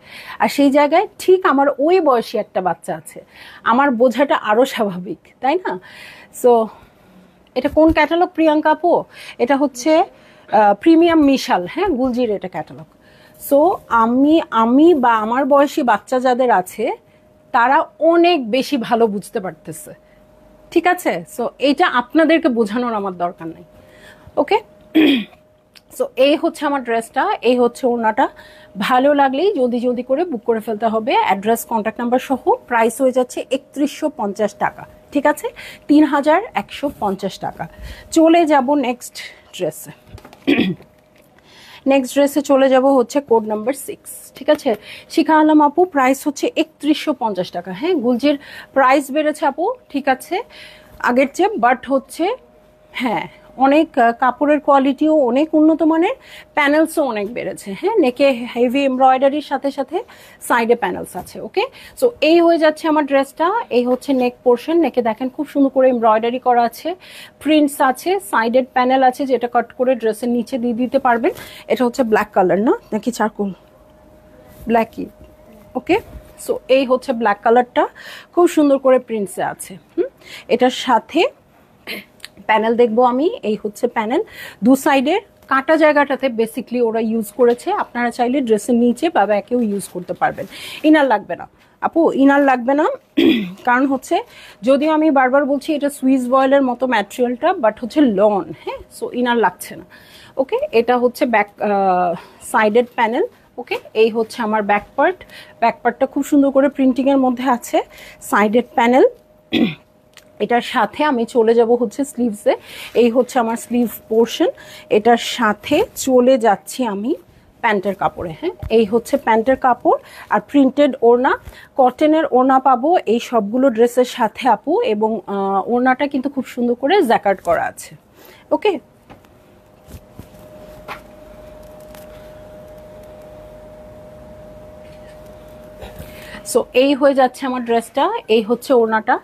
আর সেই জায়গায় ঠিক আমার ওই বয়সী একটা বাচ্চা আছে, আমার বোঝাটা আরও স্বাভাবিক, তাই না? সো এটা কোন ক্যাটালগ প্রিয়াঙ্কা আপু? এটা হচ্ছে প্রিমিয়াম মিশাল, হ্যাঁ গুলজির এটা ক্যাটালগ। সো আমি বা আমার বয়সী বাচ্চা যাদের আছে তারা অনেক বেশি ভালো বুঝতে পারতেছে। ঠিক আছে, সো এটা আপনাদেরকে বোঝানোর আমার দরকার নাই। ওকে, সো এই হচ্ছে আমার ড্রেসটা, এই হচ্ছে ওড়নাটা। ভালো লাগলেই জলদি জলদি করে বুক করে ফেলতে হবে, অ্যাড্রেস কন্ট্যাক্ট নাম্বার সহ। প্রাইস হয়ে যাচ্ছে 3150 টাকা, ঠিক আছে, 3150 টাকা। চলে যাব নেক্সট ড্রেসে। নেক্সট ড্রেসে চলে যাব হচ্ছে কোড নাম্বার 6, ঠিক আছে। শিখা আলম আপু, প্রাইস হচ্ছে 3150 টাকা। হ্যাঁ, গুলজির প্রাইস বেড়েছে আপু, ঠিক আছে, আগের চেয়ে, বাট হচ্ছে হ্যাঁ অনেক কাপড়ের কোয়ালিটিও অনেক উন্নত মানের, প্যানেলসও অনেক বেড়েছে। হ্যাঁ, নেকে হেভি এমব্রয়ডারির সাথে সাথে সাইডে প্যানেলস আছে। ওকে, সো এই হয়ে যাচ্ছে আমার ড্রেসটা। এই হচ্ছে নেক পোর্শন, নেকে দেখেন খুব সুন্দর করে এমব্রয়ডারি করা আছে, প্রিন্টস আছে, সাইডেড প্যানেল আছে যেটা কাট করে ড্রেসের নিচে দিয়ে দিতে পারবেন। এটা হচ্ছে ব্ল্যাক কালার না নাকি চারকোল? ব্ল্যাকই। ওকে, সো এই হচ্ছে ব্ল্যাক কালারটা, খুব সুন্দর করে প্রিন্টসে আছে। এটার সাথে প্যানেল দেখবো আমি, এই হচ্ছে প্যানেল। দু সাইডের কাটা জায়গাটাতে বেসিকলি ওরা ইউজ করেছে, আপনারা চাইলে ড্রেসের নিচে বা ব্যাকেও ইউজ করতে পারবেন। ইনার লাগবে না আপু, ইনার লাগবে না, কারণ হচ্ছে যদিও আমি বারবার বলছি এটা সুইস বয়েলের মতো ম্যাটেরিয়ালটা, বাট হচ্ছে লন। হ্যাঁ, সো ইনার লাগছে না। ওকে, এটা হচ্ছে ব্যাক সাইডেড প্যানেল। ওকে, এই হচ্ছে আমার ব্যাক পার্ট। ব্যাক পার্টটা খুব সুন্দর করে প্রিন্টিংয়ের মধ্যে আছে, সাইডেড প্যানেল। এটার সাথে আমি চলে যাব হচ্ছে স্লিভসে, এই হচ্ছে আমার স্লিভ পোর্শন। এটার সাথে চলে যাচ্ছি আমি প্যান্টের কাপড়ে। হ্যাঁ, এই হচ্ছে প্যান্টের কাপড় আর প্রিন্টেড ওড়না, কটনের ওড়না পাবো এই সবগুলো ড্রেসের সাথে আপু, এবং ওড়নাটা কিন্তু খুব সুন্দর করে জ্যাকার্ড করা আছে। ওকে, সো এই হয়ে যাচ্ছে আমার ড্রেসটা, এই হচ্ছে ওড়নাটা।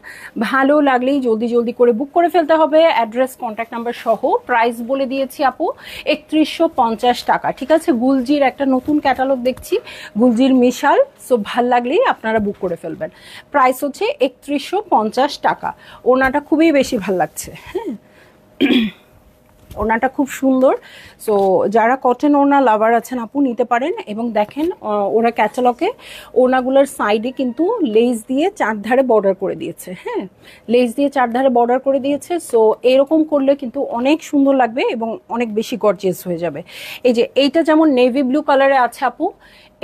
ভালো লাগলেই জলদি জলদি করে বুক করে ফেলতে হবে, অ্যাড্রেস কন্ট্যাক্ট নাম্বার সহ। প্রাইস বলে দিয়েছি আপু 3150 টাকা, ঠিক আছে। গুলজির একটা নতুন ক্যাটালগ দেখছি, গুলজির মিশাল, সো ভাল লাগলেই আপনারা বুক করে ফেলবেন। প্রাইস হচ্ছে 3150 টাকা। ওড়নাটা খুবই বেশি ভাল লাগছে। হ্যাঁ, ওড়নাটা খুব সুন্দর। সো যারা কটন ওড়না লাভার আছেন আপু নিতে পারেন। এবং দেখেন ওরা ক্যাটালগে ওড়নাগুলোর সাইডে কিন্তু লেস দিয়ে চারধারে বর্ডার করে দিয়েছে। হ্যাঁ, লেস দিয়ে চারধারে বর্ডার করে দিয়েছে। সো এরকম করলে কিন্তু অনেক সুন্দর লাগবে এবং অনেক বেশি গর্জিয়াস হয়ে যাবে। এই যে এইটা যেমন নেভি ব্লু কালারে আছে আপু,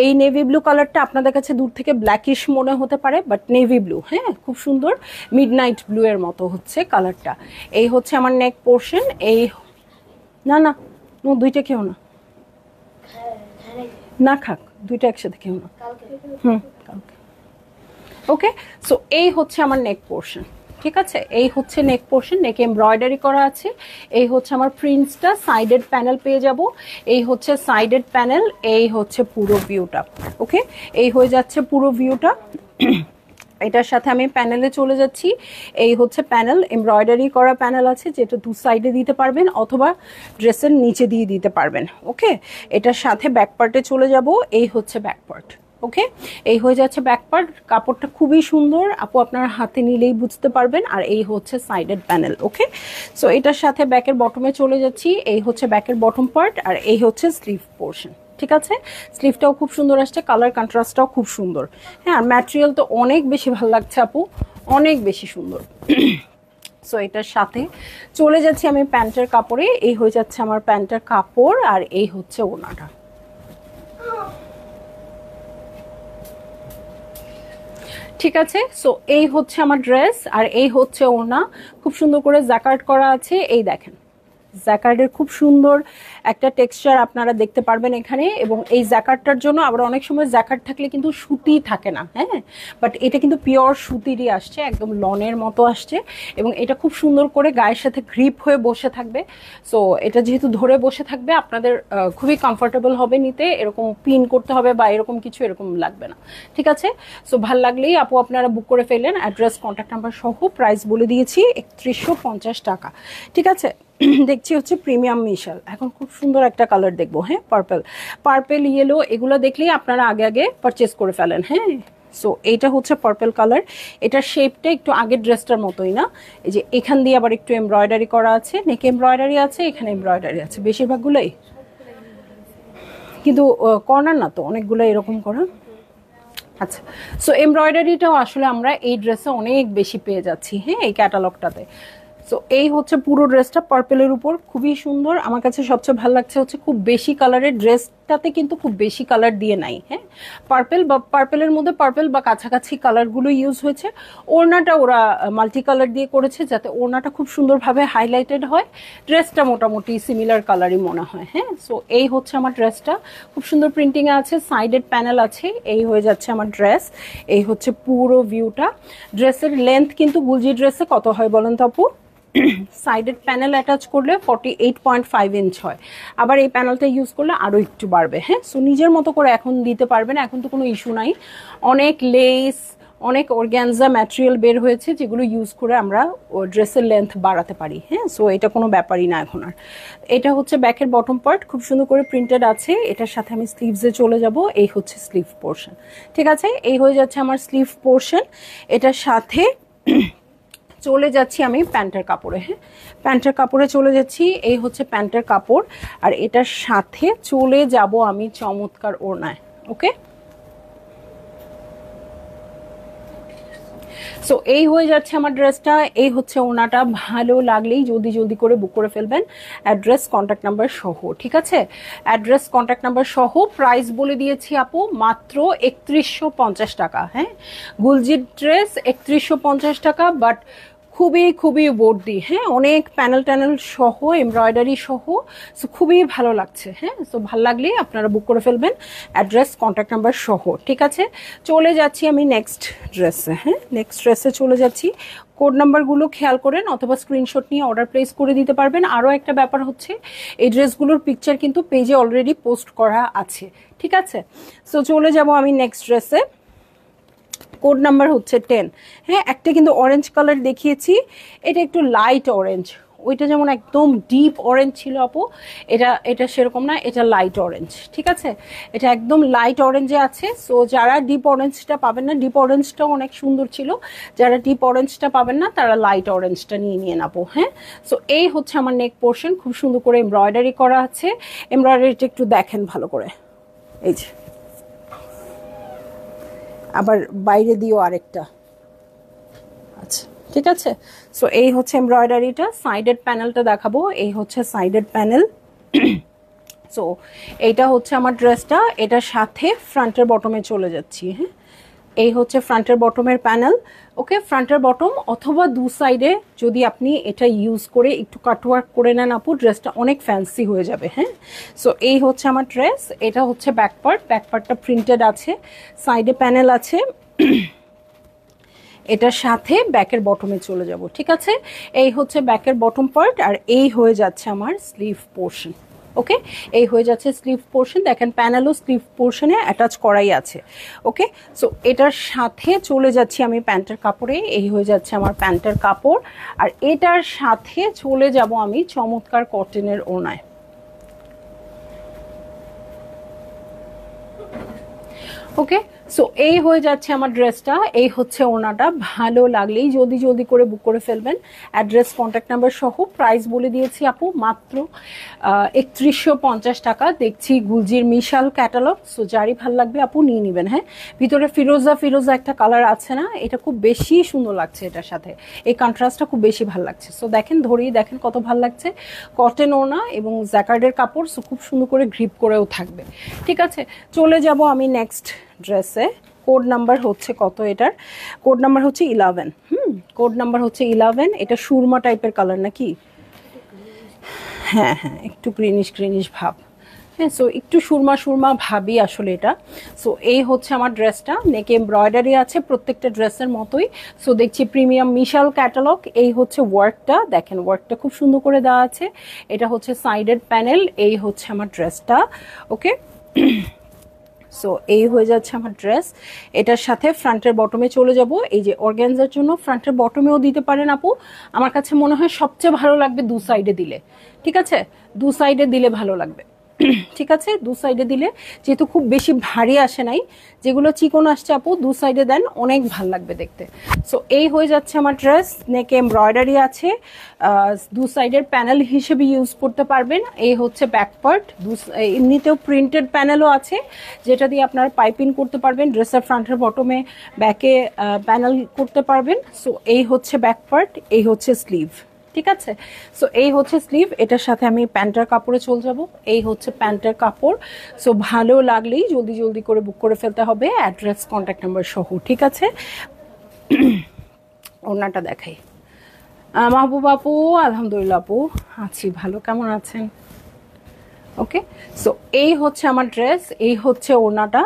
এই নেভি ব্লু কালারটা আপনাদের কাছে দূর থেকে ব্ল্যাকিশ মনে হতে পারে, বাট নেভি ব্লু। হ্যাঁ, খুব সুন্দর মিডনাইট ব্লু এর মতো হচ্ছে কালারটা। এই হচ্ছে আমার নেক পোর্শন। এই না না, দুইটা খেও না, না খাক, দুইটা একসাথে খেও না। কালকে। ওকে, সো এই হচ্ছে আমার নেক পোর্শন, ঠিক আছে। এই হচ্ছে নেক পোর্শন, নেকে এমব্রয়ডারি করা আছে। এই হচ্ছে আমার প্রিন্টসটা, সাইডেড প্যানেল পেয়ে যাব। এই হচ্ছে সাইডেড প্যানেল, এই হচ্ছে পুরো ভিউটা। ওকে, এই হয়ে যাচ্ছে পুরো ভিউটা। এটার সাথে আমি প্যানেলে চলে যাচ্ছি। এই হচ্ছে প্যানেল, এমব্রয়ডারি করা প্যানেল আছে যেটা দু সাইডে দিতে পারবেন অথবা ড্রেসের নিচে দিয়ে দিতে পারবেন। ওকে, এটার সাথে ব্যাক পার্টে চলে যাব। এই হচ্ছে ব্যাক পার্ট। ওকে, এই হয়ে যাচ্ছে ব্যাক পার্ট। কাপড়টা খুবই সুন্দর আপু, আপনারা হাতে নিলেই বুঝতে পারবেন। আর এই হচ্ছে সাইডেড প্যানেল। ওকে, সো এটার সাথে ব্যাকের বটমে চলে যাচ্ছি। এই হচ্ছে ব্যাকের বটম পার্ট আর এই হচ্ছে স্লিভ পোর্শন, ঠিক আছে। স্লিভটাও খুব সুন্দর আসছে, কালার কন্ট্রাস্টটাও খুব সুন্দর। হ্যাঁ, আর ম্যাটেরিয়াল তো অনেক বেশি ভালো লাগছে আপু, অনেক বেশি সুন্দর। সো এটার সাথে চলে যাচ্ছি আমি প্যান্টের কাপড়ে। এই হয়ে যাচ্ছে আমার প্যান্টের কাপড় আর এই হচ্ছে ওড়নাটা। ঠিক আছে, সো এই হচ্ছে আমার ড্রেস আর এই হচ্ছে ওড়না, খুব সুন্দর করে জ্যাকার্ড করা আছে। এই দেখেন জ্যাকার্ডের খুব সুন্দর একটা টেক্সচার আপনারা দেখতে পারবেন এখানে। এবং এই জ্যাকার্ডটার জন্য আবার অনেক সময় জ্যাকার্ড থাকলে কিন্তু সুতি থাকে না। হ্যাঁ, বাট এটা কিন্তু পিওর সুতিরই আসছে, একদম লনের মতো আসছে। এবং এটা খুব সুন্দর করে গায়ের সাথে গ্রিপ হয়ে বসে থাকবে। সো এটা যেহেতু ধরে বসে থাকবে আপনাদের খুবই কমফোর্টেবল হবে নিতে, এরকম পিন করতে হবে বা এরকম কিছু এরকম লাগবে না। ঠিক আছে, সো ভাল লাগলেই আপু আপনারা বুক করে ফেললেন, অ্যাড্রেস কন্ট্যাক্ট নাম্বার সহ। প্রাইস বলে দিয়েছি 3150 টাকা। ঠিক আছে, দেখছি হচ্ছে প্রিমিয়াম মিশাল। এখন খুব সুন্দর একটা কালার দেখবো। হ্যাঁ, পার্পেল ইয়েলো, এগুলো দেখলেই আপনারা আগে আগে পারচেস করে ফেলেন। হ্যাঁ, সো এইটা হচ্ছে পার্পেল কালার। এটার শেপটা একটু আগের ড্রেসটার মতোই না, এই যে এখান দিয়ে আবার একটু এমব্রয়ডারি করা আছে, নেকে এমব্রয়ডারি আছে, এখানে এমব্রয়ডারি আছে বেশিরভাগগুলোই, কিন্তু কর্নার না তো, অনেকগুলো এরকম করা। আচ্ছা, সো এমব্রয়ডারিটাও আসলে আমরা এই ড্রেসে অনেক বেশি পেয়ে যাচ্ছি। হ্যাঁ, এই ক্যাটালগটাতে। সো এই হচ্ছে পুরো ড্রেসটা পার্পেলের উপর, খুবই সুন্দর। আমার কাছে সবচেয়ে ভালো লাগছে হচ্ছে খুব বেশি কালারের ড্রেসটাতে কিন্তু খুব বেশি কালার দিয়ে নাই, হ্যাঁ, পার্পেল বা পার্পেলের মধ্যে পার্পেল বা কাছাকাছি কালারগুলো ইউজ হয়েছে। ওড়নাটা ওরা মাল্টি কালার দিয়ে করেছে যাতে ওড়নাটা খুব সুন্দরভাবে হাইলাইটেড হয়, ড্রেসটা মোটামুটি সিমিলার কালারই মনে হয়। হ্যাঁ, সো এই হচ্ছে আমার ড্রেসটা, খুব সুন্দর প্রিন্টিংয়ে আছে, সাইডেড প্যানেল আছে। এই হয়ে যাচ্ছে আমার ড্রেস, এই হচ্ছে পুরো ভিউটা। ড্রেসের লেন্থ কিন্তু গুলজি ড্রেসে কত হয় বলেন তো আপু? সাইডেড প্যানেল অ্যাটাচ করলে 48.5 ইঞ্চ হয়, আবার এই প্যানেলটা ইউজ করলে আরও একটু বাড়বে। হ্যাঁ, সো নিজের মতো করে এখন দিতে পারবেন, এখন তো কোনো ইস্যু নাই। অনেক লেস, অনেক অর্গ্যানজা ম্যাটেরিয়াল বের হয়েছে যেগুলো ইউজ করে আমরা ড্রেসের লেন্থ বাড়াতে পারি। হ্যাঁ, সো এটা কোনো ব্যাপারই না এখন আর। এটা হচ্ছে ব্যাকের বটম পার্ট, খুব সুন্দর করে প্রিন্টেড আছে। এটার সাথে আমি স্লিভসে চলে যাব, এই হচ্ছে স্লিভ পোর্শন। ঠিক আছে, এই হয়ে যাচ্ছে আমার স্লিভ পোর্শন। এটার সাথে চলে যাচ্ছি আমি প্যান্টের কাপড়ে। হ্যাঁ, প্যান্টের কাপড়ে চলে যাচ্ছি, এই হচ্ছে প্যান্টের কাপড়। আর এটার সাথে চলে যাব আমি চমৎকার ওড়নায়। ওকে, সো এই হয়ে যাচ্ছে আমার ড্রেসটা, এই হচ্ছে ওড়নাটা। ভালো লাগলেই জলদি জলদি করে বুক করে ফেলবেন, অ্যাড্রেস কন্ট্যাক্ট নাম্বার সহ। ঠিক আছে, অ্যাড্রেস কন্ট্যাক্ট নাম্বার সহ। প্রাইস বলে দিয়েছি আপু মাত্র 3150 টাকা। হ্যাঁ, গুলজির ড্রেস 3150 টাকা, বাট খুবই খুবই বর্দি। হ্যাঁ, অনেক প্যানেল ট্যানেল সহ, এমব্রয়ডারি সহ, সো খুবই ভালো লাগছে। হ্যাঁ, সো ভালো লাগলে আপনারা বুক করে ফেলবেন, অ্যাড্রেস কন্ট্যাক্ট নাম্বার সহ। ঠিক আছে, চলে যাচ্ছি আমি নেক্সট ড্রেসে। হ্যাঁ, নেক্সট ড্রেসে চলে যাচ্ছি। কোড নাম্বারগুলো খেয়াল করেন অথবা স্ক্রিনশট নিয়ে অর্ডার প্লেস করে দিতে পারবেন। আরও একটা ব্যাপার হচ্ছে, এই ড্রেসগুলোর পিকচার কিন্তু পেজে অলরেডি পোস্ট করা আছে। ঠিক আছে, সো চলে যাব আমি নেক্সট ড্রেসে। কোড নাম্বার হচ্ছে 10। হ্যাঁ, একটা কিন্তু অরেঞ্জ কালার দেখিয়েছি, এটা একটু লাইট অরেঞ্জ। ওইটা যেমন একদম ডিপ অরেঞ্জ ছিল আপু, এটা সেরকম না, এটা লাইট অরেঞ্জ। ঠিক আছে, এটা একদম লাইট অরেঞ্জে আছে। সো যারা ডিপ অরেঞ্জটা পাবেন না, ডিপ অরেঞ্জটাও অনেক সুন্দর ছিল, যারা ডিপ অরেঞ্জটা পাবেন না তারা লাইট অরেঞ্জটা নিয়ে নেবো। হ্যাঁ, সো এই হচ্ছে আমার নেক পোর্শন, খুব সুন্দর করে এমব্রয়ডারি করা আছে। এমব্রয়ডারিটা একটু দেখেন ভালো করে, এই যে, আবার বাইরে দিও আরেকটা। আচ্ছা, ঠিক আছে, সো এই হচ্ছে এমব্রয়ডারিটা। সাইডেড প্যানেলটা দেখাবো, এই হচ্ছে সাইডেড প্যানেল। সো এইটা হচ্ছে আমার ড্রেসটা, এটার সাথে ফ্রন্টের বটমে চলে যাচ্ছি। হ্যাঁ, এই হচ্ছে ফ্রন্টের বটমের প্যানেল। ওকে, ফ্রন্টের বটম অথবা দু সাইডে যদি আপনি এটা ইউজ করে একটু কাটওয়ার্ক করে নেন আপু, ড্রেসটা অনেক ফ্যান্সি হয়ে যাবে। হ্যাঁ, সো এই হচ্ছে আমার ড্রেস, এটা হচ্ছে ব্যাক পার্ট, ব্যাক পার্টটা প্রিন্টেড আছে, সাইডে প্যানেল আছে। এটার সাথে ব্যাকের বটমে চলে যাব। ঠিক আছে, এই হচ্ছে ব্যাকের বটম পার্ট, আর এই হয়ে যাচ্ছে আমার স্লিভ পোর্শন। ওকে, এই হয়ে যাচ্ছে স্লিভ পোর্শন। দেখেন প্যানেলও স্লিভ পোর্শনে অ্যাটাচ করাই আছে। ওকে, সো এটার সাথে চলে যাচ্ছি আমি প্যান্টের কাপড়ে, এই হয়ে যাচ্ছে আমার প্যান্টের কাপড়। আর এটার সাথে চলে যাব আমি চমৎকার কটনের ওড়নায়। ওকে, সো এই হয়ে যাচ্ছে আমার ড্রেসটা, এই হচ্ছে ওড়নাটা। ভালো লাগলেই জলদি জলদি করে বুক করে ফেলবেন, অ্যাড্রেস কন্ট্যাক্ট নাম্বার সহ। প্রাইস বলে দিয়েছি আপু মাত্র 3150 টাকা। দেখছি গুলজির মিশাল ক্যাটালগ, সো যারই ভাল লাগবে আপু নিয়ে নেবেন। হ্যাঁ, ভিতরে ফিরোজা ফিরোজা একটা কালার আছে না, এটা খুব বেশি সুন্দর লাগছে, এটার সাথে এই কন্ট্রাস্টটা খুব বেশি ভালো লাগছে। সো দেখেন, ধরেই দেখেন কত ভালো লাগছে, কটন ওড়না এবং জ্যাকার্ডের কাপড়, সো খুব সুন্দর করে গ্রিপ করেও থাকবে। ঠিক আছে, চলে যাব আমি নেক্সট ড্রেসে। কোড নাম্বার হচ্ছে কত এটার? কোড নাম্বার হচ্ছে 11। কোড নাম্বার হচ্ছে 11। এটা সুরমা টাইপের কালার নাকি? হ্যাঁ হ্যাঁ, একটু গ্রিনিশ গ্রিনিশ ভাব। হ্যাঁ, সো একটু সুরমা সুরমা ভাবি আসলে এটা। সো এই হচ্ছে আমার ড্রেসটা, নেকে এমব্রয়ডারি আছে প্রত্যেকটা ড্রেসের মতোই। সো দেখছি প্রিমিয়াম মিশাল ক্যাটালগ। এই হচ্ছে ওয়ার্কটা, দেখেন ওয়ার্কটা খুব সুন্দর করে দেওয়া আছে। এটা হচ্ছে সাইডেড প্যানেল, এই হচ্ছে আমার ড্রেসটা। ওকে, সো এই হয়ে যাচ্ছে আমার ড্রেস। এটার সাথে ফ্রন্টের বটমে চলে যাব। এই যে অর্গানজার জন্য ফ্রন্টের বটমেও দিতে পারেন আপু, আমার কাছে মনে হয় সবচেয়ে ভালো লাগবে দু সাইডে দিলে। ঠিক আছে, দু সাইডে দিলে ভালো লাগবে। ঠিক আছে, দু সাইডে দিলে, যেহেতু খুব বেশি ভারী আসে নাই, যেগুলো চিকন আসছে আপু দু সাইডে দেন, অনেক ভালো লাগবে দেখতে। সো এই হয়ে যাচ্ছে আমার ড্রেস, নেকে এমব্রয়ডারি আছে, দু সাইডের প্যানেল হিসেবে ইউজ করতে পারবেন। এই হচ্ছে ব্যাক পার্ট, এমনিতেও প্রিন্টেড প্যানেলও আছে যেটা দিয়ে আপনারা পাইপিং করতে পারবেন, ড্রেসের ফ্রন্টের বটমে ব্যাকে প্যানেল করতে পারবেন। সো এই হচ্ছে ব্যাক পার্ট, এই হচ্ছে স্লিভ। ঠিক আছে। সো এই হচ্ছে স্লিভ, এটার সাথে আমি প্যান্টের কাপড়ে চলে যাব। এই হচ্ছে প্যান্টের কাপড়। সো ভালো লাগলেই জলদি জলদি করে বুক করে ফেলতে হবে, অ্যাড্রেস কন্ট্যাক্ট নাম্বার সহ, ঠিক আছে। ওড়নাটা দেখাই। মাহবুব আপু, আলহামদুলিল্লাহ আপু আছি ভালো, কেমন আছেন? ওকে, সো এই হচ্ছে আমার ড্রেস, এই হচ্ছে ওড়নাটা।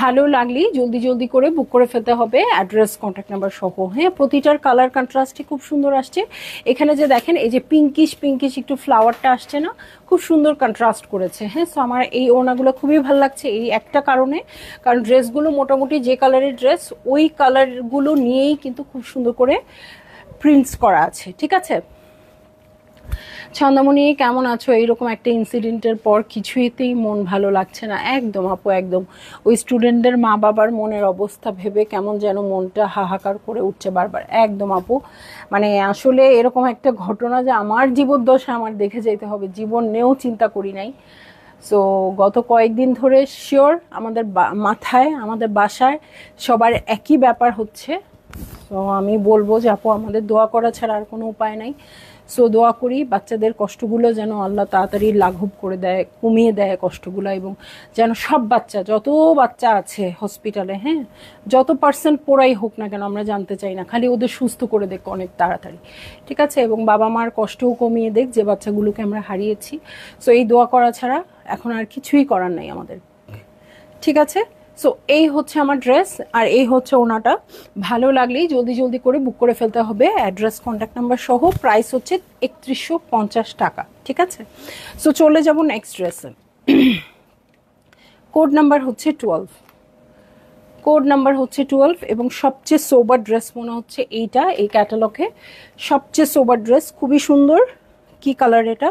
ভালো লাগলেই জলদি জলদি করে বুক করে ফেলতে হবে, অ্যাড্রেস কন্ট্যাক্ট নাম্বার সহ। হ্যাঁ, প্রতিটার কালার কন্ট্রাস্টই খুব সুন্দর আসছে। এখানে যে দেখেন এই যে পিঙ্কিশ পিঙ্কিশ একটু ফ্লাওয়ারটা আসছে না, খুব সুন্দর কন্ট্রাস্ট করেছে। হ্যাঁ, সো আমার এই ওড়নাগুলো খুবই ভালো লাগছে এই একটা কারণে, কারণ ড্রেসগুলো মোটামুটি যে কালারের ড্রেস ওই কালারগুলো নিয়েই কিন্তু খুব সুন্দর করে প্রিন্টস করা আছে, ঠিক আছে। ছন্দামণি কেমন আছো? এইরকম একটা ইনসিডেন্টের পর কিছুইতেই মন ভালো লাগছে না। একদম আপু, একদম ওই স্টুডেন্টদের মা বাবার মনের অবস্থা ভেবে কেমন যেন মনটা হাহাকার করে উঠছে বারবার। একদম আপু, মানে আসলে এরকম একটা ঘটনা যে আমার জীবদ্দশা আমার দেখে যেতে হবে, জীবনেও চিন্তা করি নাই। সো গত কয়েকদিন ধরে শিওর আমাদের মাথায়, আমাদের বাসায় সবার একই ব্যাপার হচ্ছে। তো আমি বলবো যে আপু আমাদের দোয়া করা ছাড়া আর কোনো উপায় নাই। সো দোয়া করি বাচ্চাদের কষ্টগুলো যেন আল্লাহ তাড়াতাড়ি লাঘব করে দেয়, কমিয়ে দেয় কষ্টগুলো, এবং যেন সব বাচ্চা, যত বাচ্চা আছে হসপিটালে, হ্যাঁ, যত পার্সেন্ট পোড়াই হোক না কেন আমরা জানতে চাই না, খালি ওদের সুস্থ করে দেখ অনেক তাড়াতাড়ি, ঠিক আছে, এবং বাবা মার কষ্টও কমিয়ে দেখ যে বাচ্চাগুলোকে আমরা হারিয়েছি। সো এই দোয়া করা ছাড়া এখন আর কিছুই করার নাই আমাদের, ঠিক আছে। সো এই হচ্ছে আমার ড্রেস, আর এই হচ্ছে ওনাটা। ভালো লাগলেই জলদি জলদি করে বুক করে ফেলতে হবে, অ্যাড্রেস কন্ট্যাক্ট নাম্বার সহ। প্রাইস হচ্ছে 3150 টাকা, ঠিক আছে। সো চলে যাব নেক্সট ড্রেসে। কোড নাম্বার হচ্ছে 12, কোড নাম্বার হচ্ছে 12, এবং সবচেয়ে সোবার ড্রেস মনে হচ্ছে এইটা, এই ক্যাটালগে সবচেয়ে সোবার ড্রেস, খুবই সুন্দর। কি কালার এটা?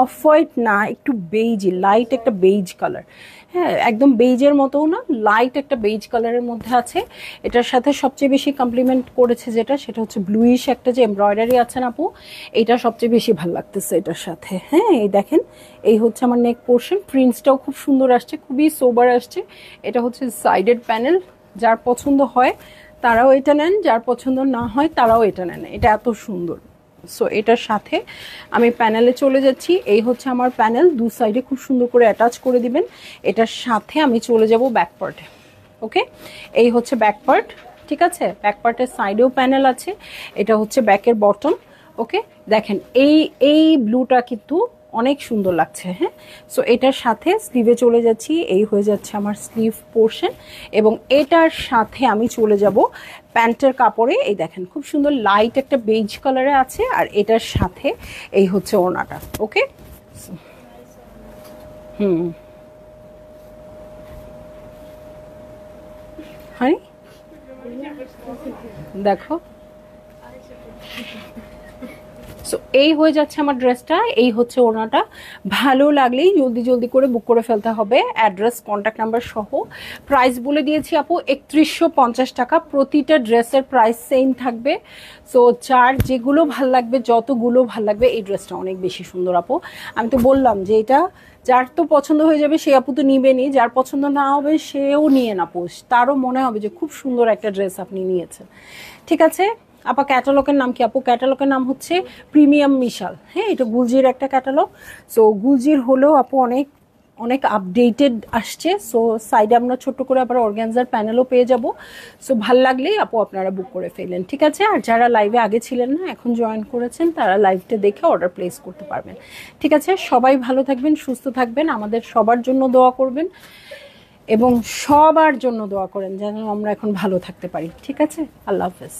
অফ হোয়াইট না, একটু বেইজ, লাইট একটা বেইজ কালার। হ্যাঁ, একদম বেইজের মতোও না, লাইট একটা বেইজ কালারের মধ্যে আছে। এটার সাথে সবচেয়ে বেশি কমপ্লিমেন্ট করেছে যেটা, সেটা হচ্ছে ব্লুইশ একটা যে এমব্রয়ডারি আছে না আপু, এটা সবচেয়ে বেশি ভালো লাগতেছে এটার সাথে। হ্যাঁ, এই দেখেন, এই হচ্ছে আমার নেক পোর্শন, প্রিন্টসটাও খুব সুন্দর আসছে, খুবই সোবার আসছে। এটা হচ্ছে সাইডেড প্যানেল, যার পছন্দ হয় তারাও এটা নেন, যার পছন্দ না হয় তারাও এটা নেন, এটা এত সুন্দর। সো এটার সাথে আমি প্যানেলে চলে যাচ্ছি। এই হচ্ছে আমার প্যানেল, দু সাইডে খুব সুন্দর করে অ্যাটাচ করে দিবেন। এটার সাথে আমি চলে যাব ব্যাক পার্টে। ওকে, এই হচ্ছে ব্যাক পার্ট, ঠিক আছে। ব্যাক পার্টের সাইডেও প্যানেল আছে, এটা হচ্ছে ব্যাকের বটম। ওকে, দেখেন এই ব্লুটা কিন্তু অনেক সুন্দর লাগছে। হ্যাঁ, সো এটার সাথে স্লিভে চলে যাচ্ছি, এই হয়ে যাচ্ছে আমার স্লিভ পোর্শন, এবং এটার সাথে আমি চলে যাব প্যান্টের কাপড়ে। এই দেখেন খুব সুন্দর লাইট একটা বেজ কালারে আছে, আর এটার সাথে এই হচ্ছে ওড়নাটা। ওকে, হ্যাঁ দেখো। সো এই হয়ে যাচ্ছে আমার ড্রেসটা, এই হচ্ছে ওড়নাটা। ভালো লাগলেই জলদি জলদি করে বুক করে ফেলতে হবে, অ্যাড্রেস কন্ট্যাক্ট নাম্বার সহ। প্রাইস বলে দিয়েছি আপু 3150 টাকা, প্রতিটা ড্রেসের প্রাইস সেম থাকবে। সো যার যেগুলো ভাল লাগবে, যতগুলো ভাল লাগবে, এই ড্রেসটা অনেক বেশি সুন্দর আপু। আমি তো বললাম যে এটা যার তো পছন্দ হয়ে যাবে সে আপু তো নিবেনি, যার পছন্দ না হবে সেও নিয়ে না পোষ, তারও মনে হবে যে খুব সুন্দর একটা ড্রেস আপনি নিয়েছেন, ঠিক আছে। আপা ক্যাটালগের নাম কি? আপু ক্যাটালগের নাম হচ্ছে প্রিমিয়াম মিশাল। হ্যাঁ, এটা গুলজির একটা ক্যাটালগ। সো গুলজির হলেও আপু অনেক অনেক আপডেটেড আসছে। সো সাইডে আমরা ছোট্ট করে আবার অর্গানজার প্যানেলও পেয়ে যাব। সো ভাল লাগলেই আপু আপনারা বুক করে ফেলেন, ঠিক আছে। আর যারা লাইভে আগে ছিলেন না, এখন জয়েন করেছেন, তারা লাইভটা দেখে অর্ডার প্লেস করতে পারবেন, ঠিক আছে। সবাই ভালো থাকবেন, সুস্থ থাকবেন, আমাদের সবার জন্য দোয়া করবেন, এবং সবার জন্য দোয়া করেন যেন আমরা এখন ভালো থাকতে পারি, ঠিক আছে। আল্লাহ হাফেজ।